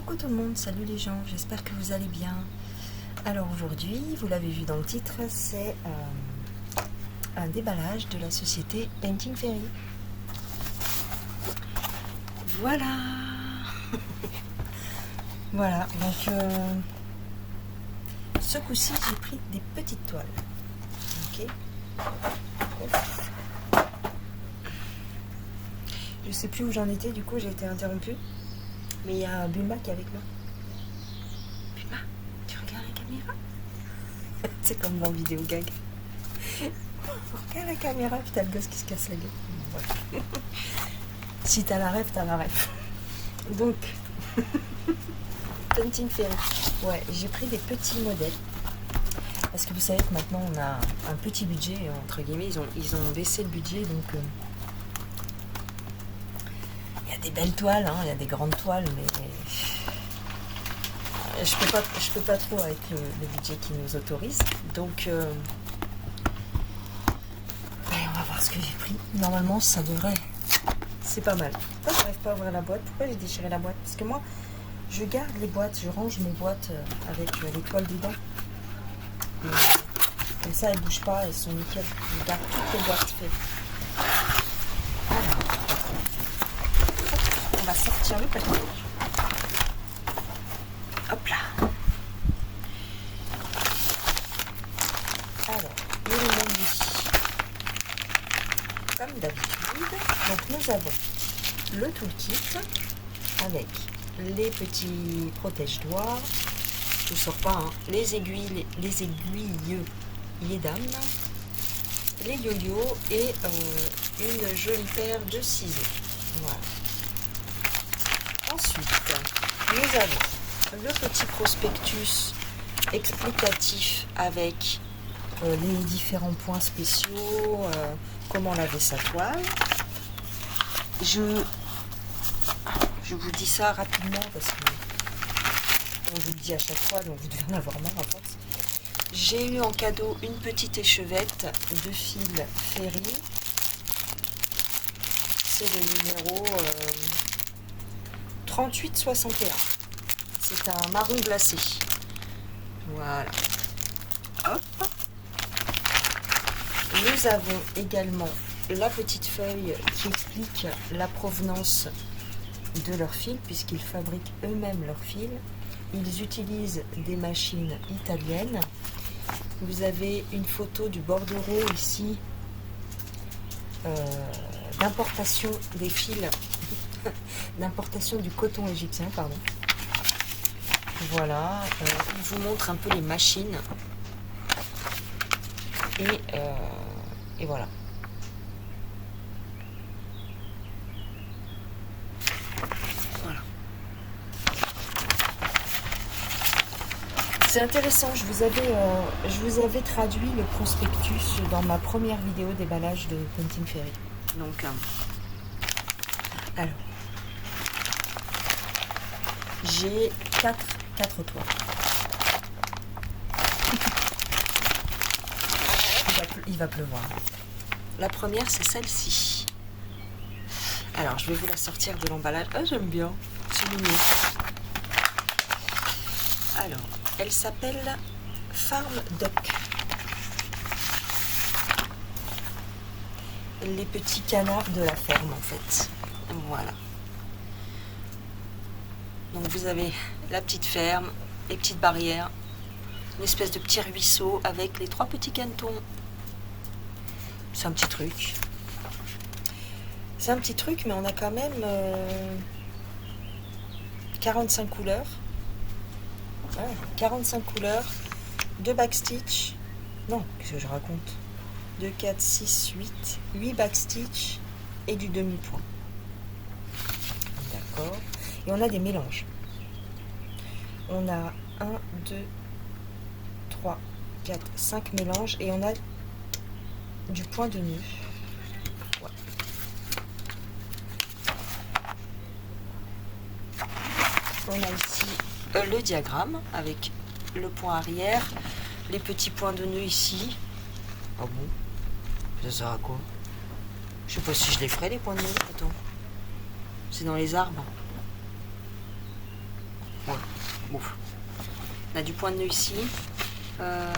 Coucou tout le monde, salut les gens, j'espère que vous allez bien. Alors aujourd'hui, vous l'avez vu dans le titre, c'est un déballage de la société Painting Fairy. Voilà. Voilà, donc ce coup-ci j'ai pris des petites toiles. Ok. Je sais plus où j'en étais, du coup j'ai été interrompue. Mais il y a Bulma qui est avec moi. Bulma, tu regardes la caméra? C'est comme dans Vidéo Gag. Regarde la caméra, puis t'as le gosse qui se casse la gueule. Ouais. Si t'as la rêve, t'as la rêve. Donc, Painting Fairy. Ouais, j'ai pris des petits modèles. Parce que vous savez que maintenant on a un petit budget, entre guillemets, ils ont baissé le budget, donc il y a des belles toiles, hein, il y a des grandes toiles, mais je peux pas trop avec le budget qui nous autorise. Donc on va voir ce que j'ai pris. Normalement ça devrait, c'est pas mal. Pourquoi j'arrive pas à ouvrir la boîte? Pourquoi j'ai déchiré la boîte? Parce que moi je garde les boîtes, je range mes boîtes avec les toiles dedans. Et comme ça elles bougent pas, elles sont nickel. Je garde toutes les boîtes faites. On va sortir le papier. Hop là. Alors, il est même ici. Comme d'habitude. Donc nous avons le toolkit avec les petits protège-doigts. Je ne sors pas, hein. Les aiguilles, les dames, les yo-yo et une jolie paire de ciseaux. Voilà. Ensuite, nous avons le petit prospectus explicatif avec les différents points spéciaux, comment laver sa toile. Je vous dis ça rapidement parce que on vous le dit à chaque fois, donc vous devez en avoir marre à force. J'ai eu en cadeau une petite échevette de fil Fairy. C'est le numéro 3861. C'est un marron glacé. Voilà. Hop. Nous avons également la petite feuille qui explique la provenance de leur fil, puisqu'ils fabriquent eux-mêmes leur fil. Ils utilisent des machines italiennes. Vous avez une photo du bordereau ici, d'importation des fils, d'importation du coton égyptien, pardon. Voilà, il vous montre un peu les machines. Et voilà. Voilà. C'est intéressant, je vous avais traduit le prospectus dans ma première vidéo déballage de Painting Fairy. Donc, alors, j'ai 4 toiles. Il va pleuvoir. La première, c'est celle-ci. Alors, je vais vous la sortir de l'emballage. Ah, j'aime bien. C'est mignon. Alors, elle s'appelle Farm Duck. Les petits canards de la ferme, en fait. Voilà. Donc, vous avez la petite ferme, les petites barrières, une espèce de petit ruisseau avec les 3 petits cantons. C'est un petit truc. C'est un petit truc, mais on a quand même 45 couleurs. Ouais, 45 couleurs, 2 backstitch. Non, qu'est-ce que je raconte? 2, 4, 6, 8 backstitch et du demi-point. D'accord. Et on a des mélanges. On a 1, 2, 3, 4, 5 mélanges et on a du point de nœud. Ouais. On a ici le diagramme avec le point arrière, les petits points de nœud ici. Ah bon? Ça sert à quoi? Je sais pas si je les ferai les points de nœud. Attends. C'est dans les arbres. Bon. On a du point de nœud ici. Ah,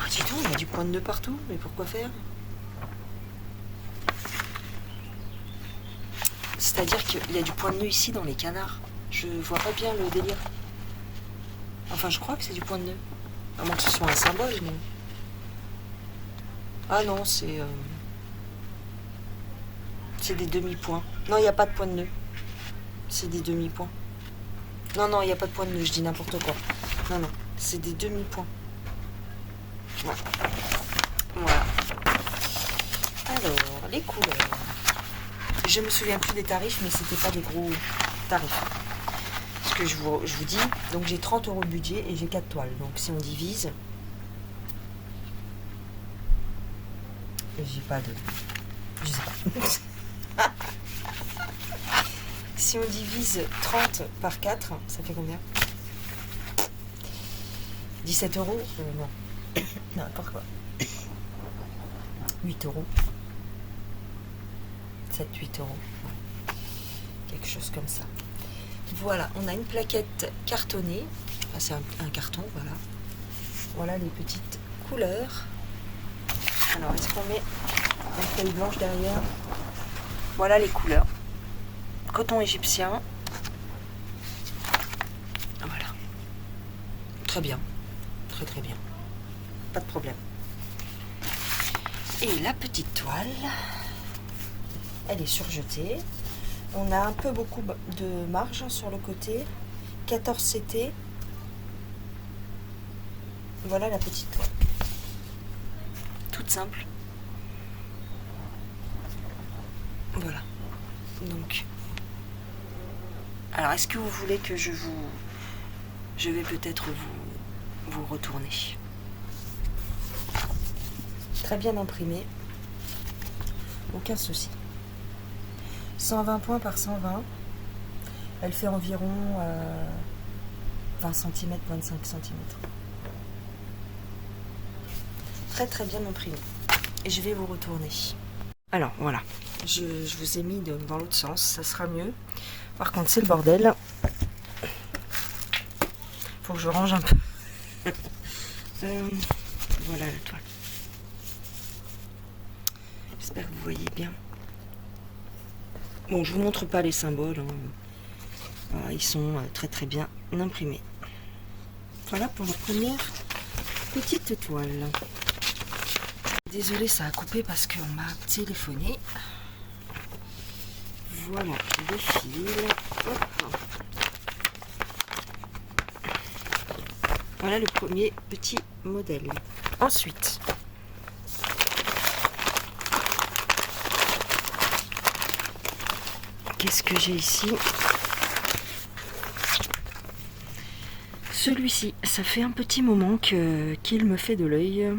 dis donc, il y a du point de nœud partout. Mais pourquoi faire? C'est-à-dire qu'il y a du point de nœud ici dans les canards. Je vois pas bien le délire. Enfin, je crois que c'est du point de nœud. À moins que ce soit un symbole, mais... Ah non, c'est des demi-points. Non, il n'y a pas de point de nœud. C'est des demi-points. Non, non, il n'y a pas de point de nœud, je dis n'importe quoi. Non, non, c'est des demi-points. Ouais. Voilà. Alors, les couleurs. Je me souviens plus des tarifs, mais c'était pas des gros tarifs. Ce que je vous dis, donc j'ai 30 € de budget et j'ai 4 toiles. Donc si on divise, j'ai pas de... Je sais pas. Si on divise 30 par 4, ça fait combien? 17 €? Non. N'importe quoi. 8 €. 7-8 €. Quelque chose comme ça. Voilà, on a une plaquette cartonnée. Enfin, c'est un carton, voilà. Voilà les petites couleurs. Alors, est-ce qu'on met une feuille blanche derrière? Voilà les couleurs. Coton égyptien. Voilà. Très bien. Très très bien. Pas de problème. Et la petite toile, elle est surjetée. On a un peu beaucoup de marge sur le côté. 14 CT. Voilà la petite toile. Toute simple. Voilà. Donc. Alors, est-ce que vous voulez que je vais peut-être vous retourner. Très bien imprimé. Aucun souci. 120 points par 120. Elle fait environ 20 cm, 25 cm. Très très bien imprimé. Et je vais vous retourner. Alors voilà, je vous ai mis dans l'autre sens, ça sera mieux. Par contre c'est le bordel. Faut que je range un peu. Voilà la toile. J'espère que vous voyez bien. Bon, je vous montre pas les symboles. Hein. Voilà, ils sont très très bien imprimés. Voilà pour la première petite toile. Désolée, ça a coupé parce qu'on m'a téléphoné. Voilà le fil. Hop. Voilà le premier petit modèle. Ensuite, qu'est-ce que j'ai ici? Celui-ci, ça fait un petit moment qu'il me fait de l'œil.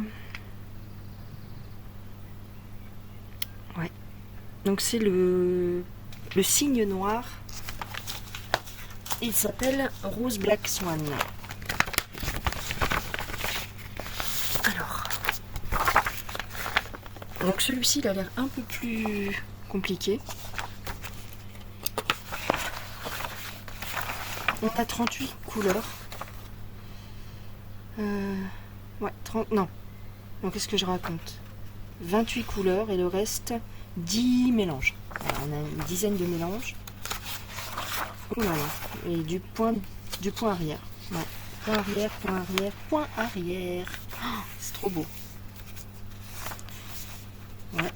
Ouais. Donc c'est le signe noir. Il s'appelle Rose Black Swan. Alors. Donc celui-ci, il a l'air un peu plus compliqué. On a 38 couleurs. Ouais, 30... Non. Donc qu'est-ce que je raconte? 28 couleurs et le reste, 10 mélanges. Alors, on a une dizaine de mélanges. Oh là là. Et du point arrière. Ouais. Point arrière, point arrière, point arrière. Oh, c'est trop beau. Ouais.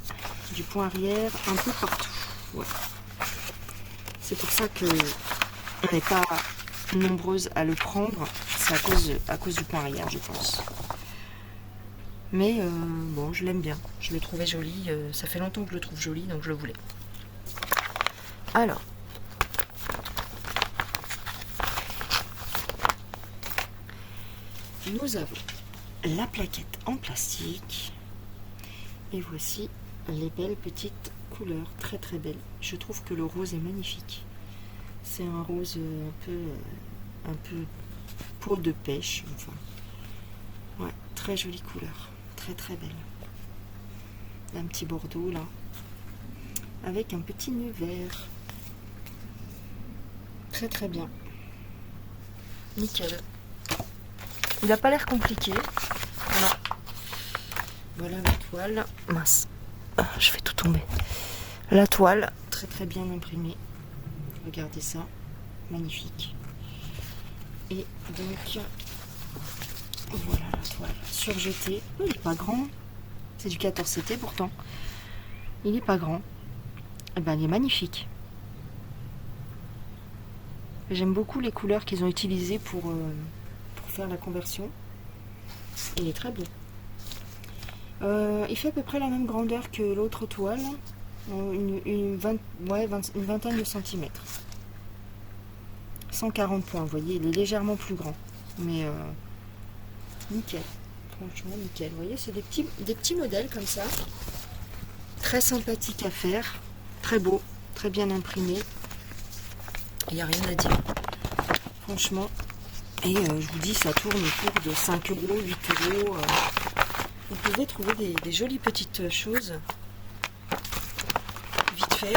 Du point arrière un peu partout. Ouais. C'est pour ça que on n'est pas nombreuses à le prendre. C'est à cause du point arrière, je pense. Mais bon, je l'aime bien. Je le trouvais joli. Ça fait longtemps que je le trouve joli, donc je le voulais. Alors. Nous avons la plaquette en plastique. Et voici les belles petites couleurs. Très très belles. Je trouve que le rose est magnifique. C'est un rose un peu peau de pêche. Enfin. Ouais, très jolie couleur. Très très belle. Un petit bordeaux là. Avec un petit nœud vert. Très très bien. Nickel. Il n'a pas l'air compliqué. Non. Voilà la toile. Mince. Ah, je fais tout tomber. La toile, très très bien imprimée. Regardez ça. Magnifique. Et donc, voilà la toile. Surjetée. Oh, il n'est pas grand. C'est du 14CT pourtant. Il n'est pas grand. Et ben, il est magnifique. J'aime beaucoup les couleurs qu'ils ont utilisées pour faire la conversion. Il est très beau. Il fait à peu près la même grandeur que l'autre toile. Une vingtaine de centimètres. 140 points, vous voyez, il est légèrement plus grand. Mais nickel. Franchement, nickel. Vous voyez, c'est des petits modèles comme ça. Très sympathiques à faire. Très beau. Très bien imprimé. Il n'y a rien à dire. Franchement. Et je vous dis, ça tourne autour de 5 €, 8 €. Vous pouvez trouver des jolies petites choses. Vite fait.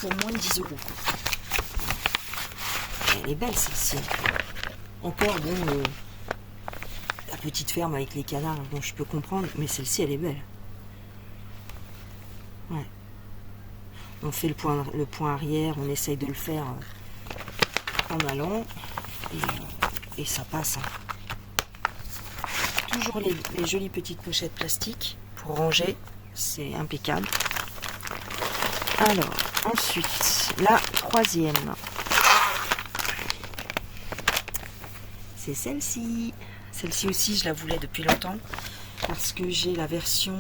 Pour moins de 10 €. Elle est belle celle-ci. Encore, bon, la petite ferme avec les canards, bon, je peux comprendre, mais celle-ci, elle est belle. Ouais. On fait le point arrière, on essaye de le faire en allant, et ça passe. Toujours les jolies petites pochettes plastiques pour ranger, c'est impeccable. Alors, ensuite, la troisième. C'est celle-ci. Celle-ci aussi, je la voulais depuis longtemps parce que j'ai la version,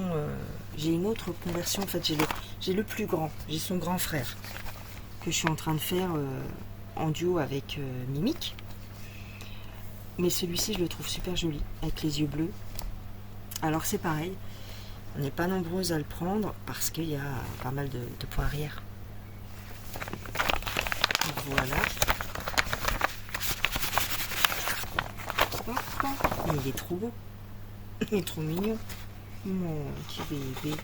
j'ai une autre conversion. En fait, j'ai le plus grand, j'ai son grand frère que je suis en train de faire en duo avec Mimic. Mais celui-ci, je le trouve super joli avec les yeux bleus. Alors c'est pareil, on n'est pas nombreuses à le prendre parce qu'il y a pas mal de points arrière. Voilà. Mais il est trop beau. Il est trop mignon. Mon petit bébé.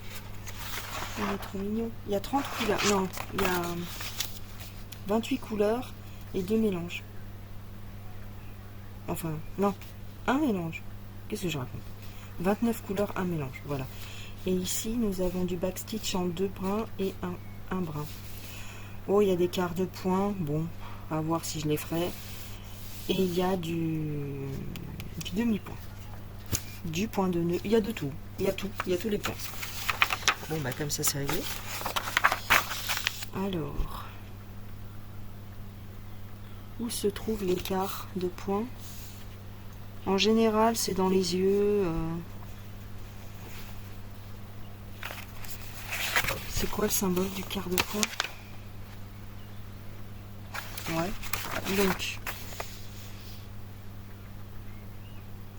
Il est trop mignon. Il y a 30 couleurs. Non, il y a 28 couleurs et 2 mélanges. Enfin, non, un mélange. Qu'est-ce que je raconte? 29 couleurs, un mélange. Voilà. Et ici, nous avons du backstitch en 2 brins et un brin. Oh, il y a des quarts de point. Bon, à voir si je les ferai. Et il y a du demi-point. Du point de nœud. Il y a de tout. Il y a tout. Il y a tous les points. Bon, bah comme ça, c'est réglé. Alors, où se trouve l'écart de points? En général, c'est dans les yeux. C'est quoi le symbole du quart de point? Ouais. Donc,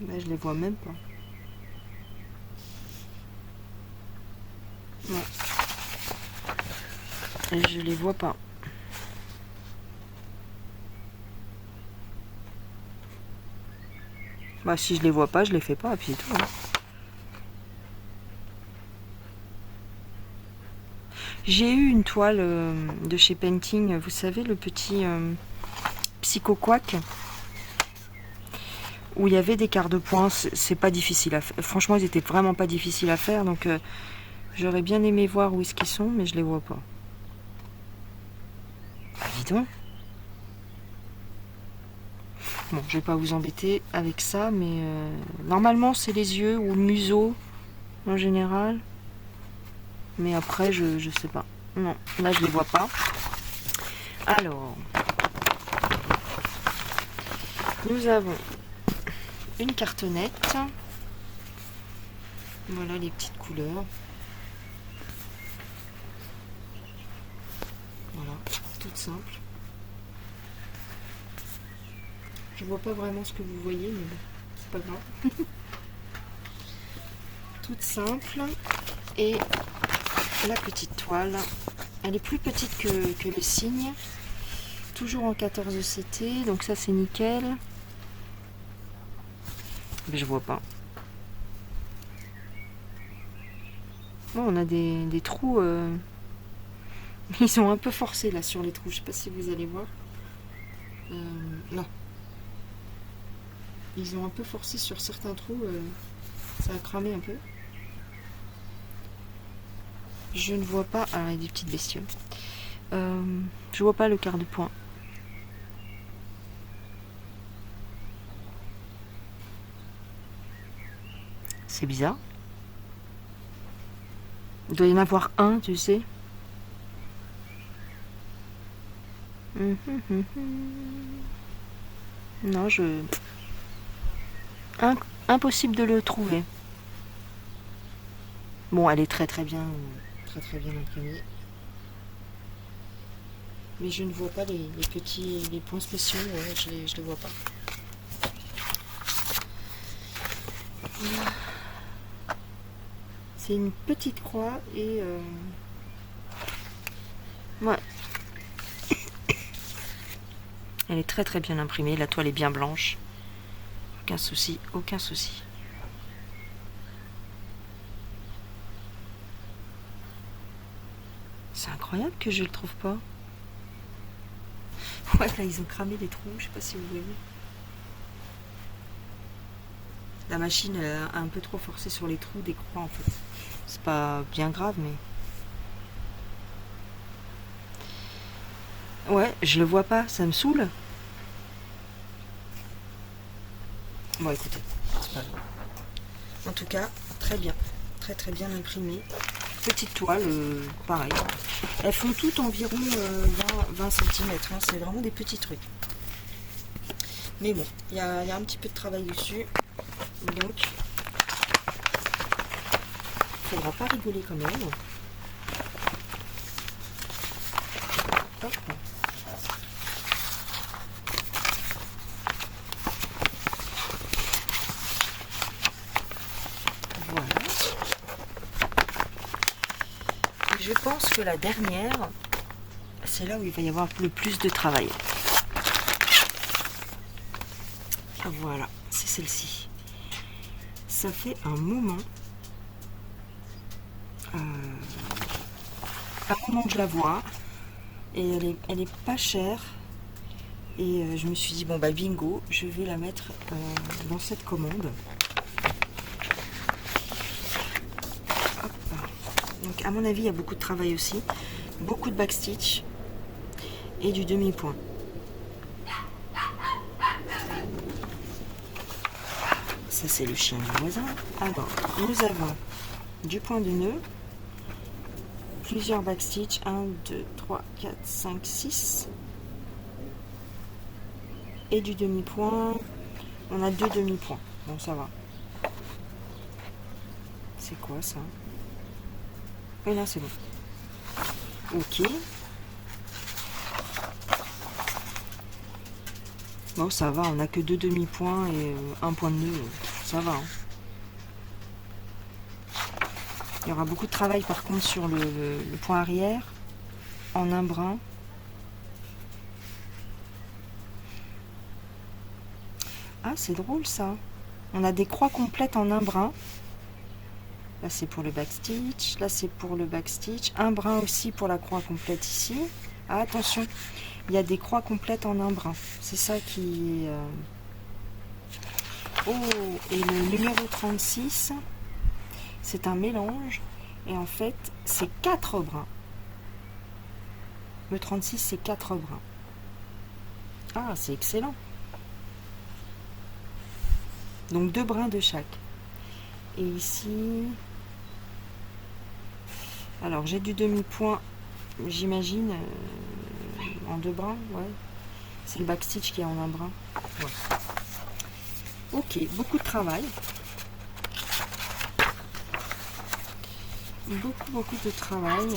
bah, je les vois même pas. Ouais. Et je les vois pas. Bah si je les vois pas, je les fais pas, et puis c'est tout. Hein. J'ai eu une toile de chez Painting, vous savez, le petit Psycho Quack, où il y avait des quarts de points. C'est pas difficile à faire. Franchement, ils étaient vraiment pas difficiles à faire, donc j'aurais bien aimé voir où est-ce qu'ils sont, mais je les vois pas. Bah, dis donc. Bon, je vais pas vous embêter avec ça, mais normalement c'est les yeux ou le museau en général. Mais après, je sais pas. Non, là je les vois pas. Alors, nous avons une cartonnette. Voilà les petites couleurs. Voilà, toute simple. Je vois pas vraiment ce que vous voyez, mais bon, c'est pas grave. Toute simple. Et la petite toile, elle est plus petite que le cygne. Toujours en 14CT, donc ça c'est nickel. Mais je vois pas. Bon, on a des trous Ils ont un peu forcé là sur les trous. Je sais pas si vous allez voir. Là. Ils ont un peu forcé sur certains trous. Ça a cramé un peu. Je ne vois pas. Alors, il y a des petites bestioles. Je vois pas le quart de point. C'est bizarre. Il doit y en avoir un, tu sais. Non, impossible de le trouver. Bon, elle est très bien imprimée. Mais je ne vois pas les points spéciaux, je les vois pas. C'est une petite croix et ouais. Elle est très bien imprimée, la toile est bien blanche. Aucun souci, aucun souci. C'est incroyable que je le trouve pas. Ouais, là ils ont cramé les trous, je sais pas si vous voyez. La machine a un peu trop forcé sur les trous des croix en fait. C'est pas bien grave mais... Ouais, je le vois pas, ça me saoule. Bon écoutez, c'est pas grave. En tout cas, très bien bien imprimé. Petite toile, pareil. Elles font toutes environ 20 cm, hein. C'est vraiment des petits trucs. Mais bon, il y a un petit peu de travail dessus. Donc, il faudra pas rigoler quand même. Hop. Voilà. Et je pense que la dernière, c'est là où il va y avoir le plus de travail. Voilà, c'est celle-ci. Ça fait un moment que je la vois et elle est pas chère et je me suis dit bon bah bingo, je vais la mettre dans cette commande. Hop. Donc à mon avis il y a beaucoup de travail aussi, beaucoup de backstitch et du demi-point. Ça c'est le chien du voisin. Alors nous avons du point de nœud, plusieurs backstitch, 1, 2, 3, 4, 5, 6 et du demi-point. On a 2 demi-points, bon ça va. C'est quoi ça? Et là c'est bon. Ok. Bon ça va, on a que 2 demi-points et un point de nœud, ça va. Hein. Il y aura beaucoup de travail par contre sur le point arrière, en un brin. Ah c'est drôle ça. On a des croix complètes en un brin. Là c'est pour le backstitch, là c'est pour le backstitch. Un brin aussi pour la croix complète ici. Ah attention, il y a des croix complètes en un brin. C'est ça qui est... Oh, et le numéro 36, c'est un mélange. Et en fait, c'est 4 brins. Le 36, c'est 4 brins. Ah, c'est excellent. Donc 2 brins de chaque. Et ici... Alors, j'ai du demi-point, j'imagine, en 2 brins, ouais. C'est le backstitch qui est en un brin. Ouais. Ok, beaucoup de travail. Beaucoup de travail.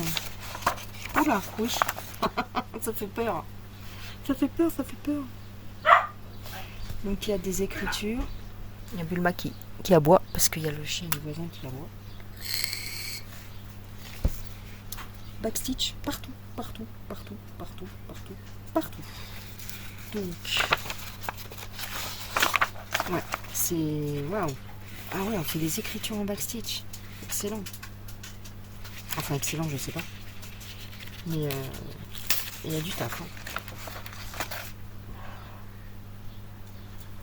Oula, oui. Ça fait peur. Ça fait peur. Donc il y a des écritures. Il y a Bulma qui aboie parce qu'il y a le chien du voisin qui aboie. Backstitch partout. Donc, ouais, c'est waouh. Ah ouais, on fait des écritures en backstitch. Excellent. Enfin, excellent, je sais pas. Mais il y a du taf. Hein.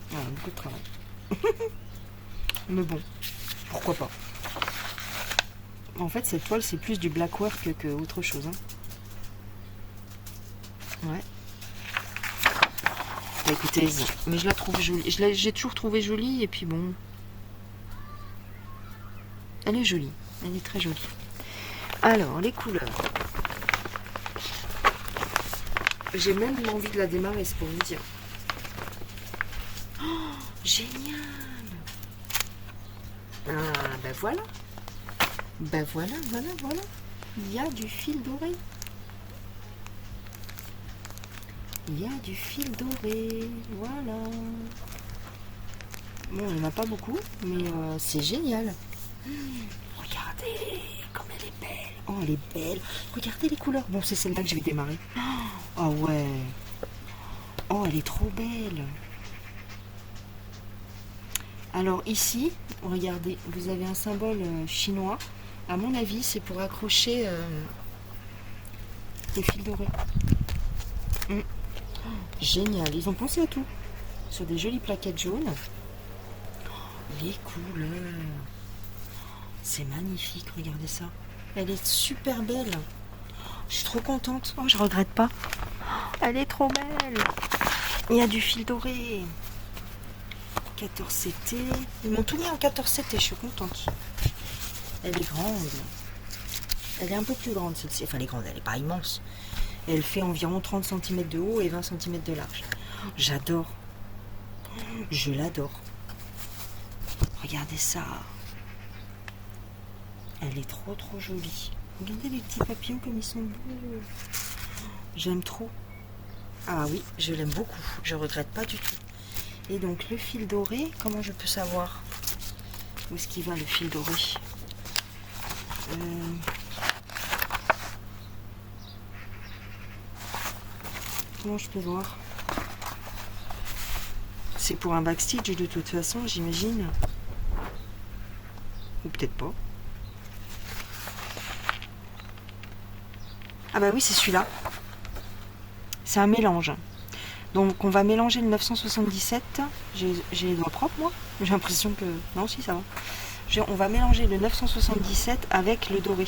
Voilà, beaucoup de travail. Mais bon, pourquoi pas. En fait, cette toile, c'est plus du black work que autre chose. Hein. Ouais. Bah, écoutez, mais je la trouve jolie. J'ai toujours trouvé jolie, et puis bon. Elle est jolie. Elle est très jolie. Alors, les couleurs. J'ai même envie de la démarrer, c'est pour vous dire. Oh, génial! Ah, ben voilà. Ben voilà. Il y a du fil doré. Il y a du fil doré. Voilà. Bon, il n'y en a pas beaucoup, mais c'est génial. Regardez comme elle est belle. Oh, elle est belle. Regardez les couleurs. Bon, c'est celle-là que je vais démarrer. Oh, ouais. Oh, elle est trop belle. Alors ici, regardez, vous avez un symbole chinois. À mon avis, c'est pour accrocher des fils dorés. Génial, ils ont pensé à tout. Sur des jolies plaquettes jaunes. Les couleurs. C'est magnifique, regardez ça. Elle est super belle. Je suis trop contente. Oh, je regrette pas. Elle est trop belle. Il y a du fil doré. 14 CT. Ils m'ont tout mis en 14 CT, je suis contente. Elle est grande. Elle est un peu plus grande celle-ci. Enfin, elle est grande, elle n'est pas immense. Elle fait environ 30 cm de haut et 20 cm de large. J'adore. Je l'adore. Regardez ça. Elle est trop jolie. Regardez les petits papillons comme ils sont beaux. J'aime trop. Ah oui, je l'aime beaucoup. Je regrette pas du tout. Et donc le fil doré, comment je peux savoir où est-ce qu'il va le fil doré? Comment je peux voir? C'est pour un backstitch de toute façon, j'imagine. Ou peut-être pas. Ah bah oui, c'est celui-là. C'est un mélange. Donc on va mélanger le 977. J'ai les doigts propres, moi. J'ai l'impression que... Non, si, ça va. On va mélanger le 977 avec le doré.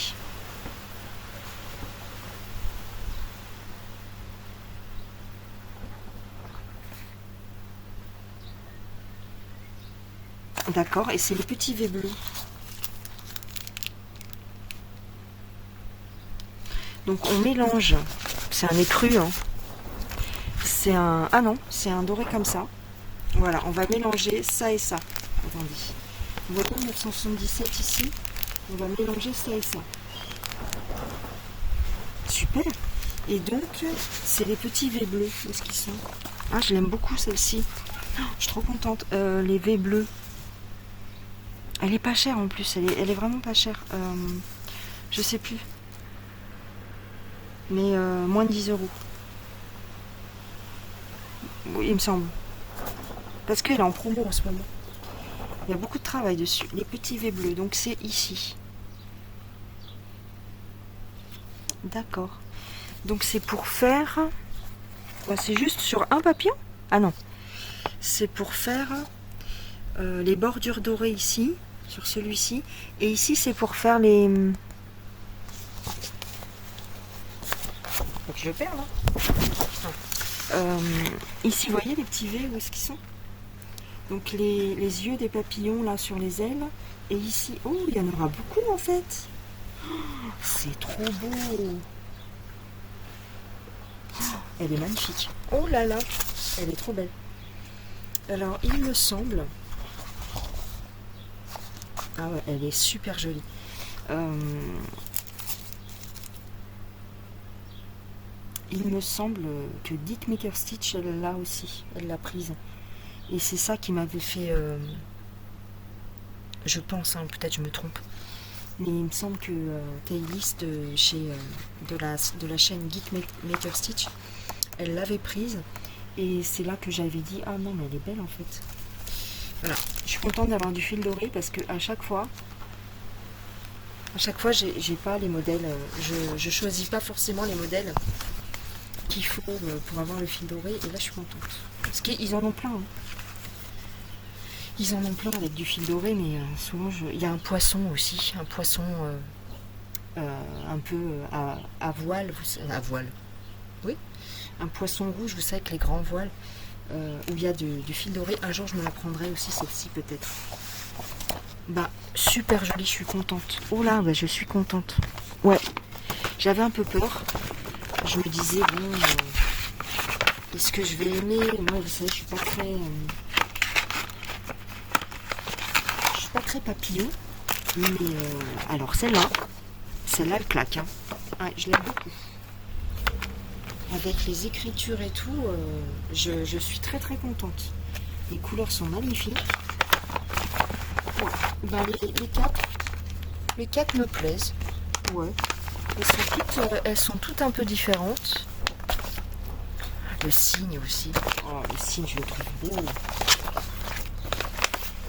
D'accord, et c'est le petit V bleu. Donc on mélange. C'est un écru, hein. C'est un... Ah non, c'est un doré comme ça. Voilà, on va mélanger ça et ça. Attendez. Vous voyez le 977 ici? On va mélanger ça et ça. Super. Et donc, c'est les petits V bleus. Où est-ce qu'ils sont? Ah, je l'aime beaucoup celle-ci. Oh, je suis trop contente. Les V bleus. Elle est pas chère en plus. Elle est vraiment pas chère. Je sais plus. Mais moins de 10 €. Oui, il me semble. Parce qu'elle est en promo en ce moment. Il y a beaucoup de travail dessus. Les petits V bleus, donc c'est ici. D'accord. Donc c'est pour faire... Bah, c'est juste sur un papillon? Ah non. C'est pour faire les bordures dorées ici, sur celui-ci. Et ici, c'est pour faire les... Faut que je perds, là. Ici, vous voyez les petits V, où est-ce qu'ils sont? Donc les yeux des papillons là sur les ailes. Et ici, oh, il y en aura beaucoup en fait. Oh, c'est trop beau. Oh, elle est magnifique. Oh là là, elle est trop belle. Alors il me semble... Ah ouais, elle est super jolie. Il me semble que Dick Maker Stitch, elle l'a aussi. Elle l'a prise. Et c'est ça qui m'avait fait... je pense, hein, peut-être je me trompe. Mais il me semble que Taylis de la chaîne Geek Maker Stitch, elle l'avait prise. Et c'est là que j'avais dit, ah non, mais elle est belle en fait. Voilà, je suis contente d'avoir du fil doré parce que à chaque fois, À chaque fois, j'ai pas les modèles. Je choisis pas forcément les modèles qu'il faut pour avoir le fil doré. Et là, je suis contente. Parce qu'ils en ont plein. Hein. Ils en ont plein avec du fil doré, mais souvent, il y a un poisson aussi. Un poisson un peu à voile. À voile. Oui. Un poisson rouge, vous savez, avec les grands voiles. Où il y a du fil doré. Un jour, je me la prendrai aussi, celle-ci, peut-être. Bah, super jolie, je suis contente. Oh là, bah, je suis contente. Ouais. J'avais un peu peur. Je me disais, bon, est-ce que je vais aimer? Moi, vous savez, je suis pas très papillon. Mais alors, celle-là, elle claque. Hein. Ouais, je l'aime beaucoup. Avec les écritures et tout, je suis très très contente. Les couleurs sont magnifiques. Ouais. Ben, les quatre me plaisent. Ouais. Elles sont toutes un peu différentes. Le cygne aussi. Oh, le cygne, je le trouve beau.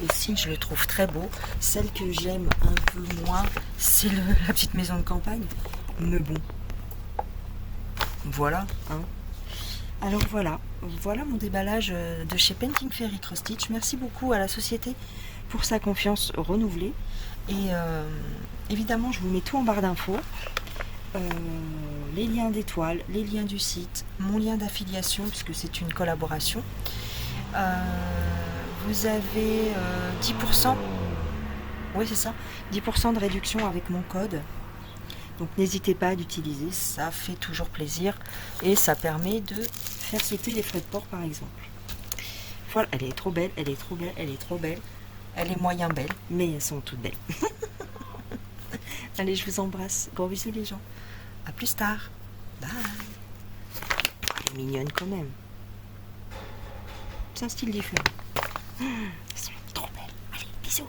Le cygne, je le trouve très beau. Celle que j'aime un peu moins, c'est la petite maison de campagne. Mais bon. Voilà. Hein. Alors voilà. Voilà mon déballage de chez Painting Fairy Cross Stitch. Merci beaucoup à la société pour sa confiance renouvelée. Et évidemment, je vous mets tout en barre d'infos. Les liens d'étoiles, les liens du site, mon lien d'affiliation puisque c'est une collaboration. Vous avez 10%, oui c'est ça, 10% de réduction avec mon code. Donc n'hésitez pas à l'utiliser, ça fait toujours plaisir et ça permet de faire sauter les frais de port par exemple. Voilà, elle est trop belle, elle est trop belle, elle est trop belle. Elle est moyen belle, mais elles sont toutes belles. Allez, je vous embrasse. Gros bisous les gens. À plus tard. Bye. Elle est mignonne quand même. C'est un style différent. Elles sont trop belles. Allez, bisous.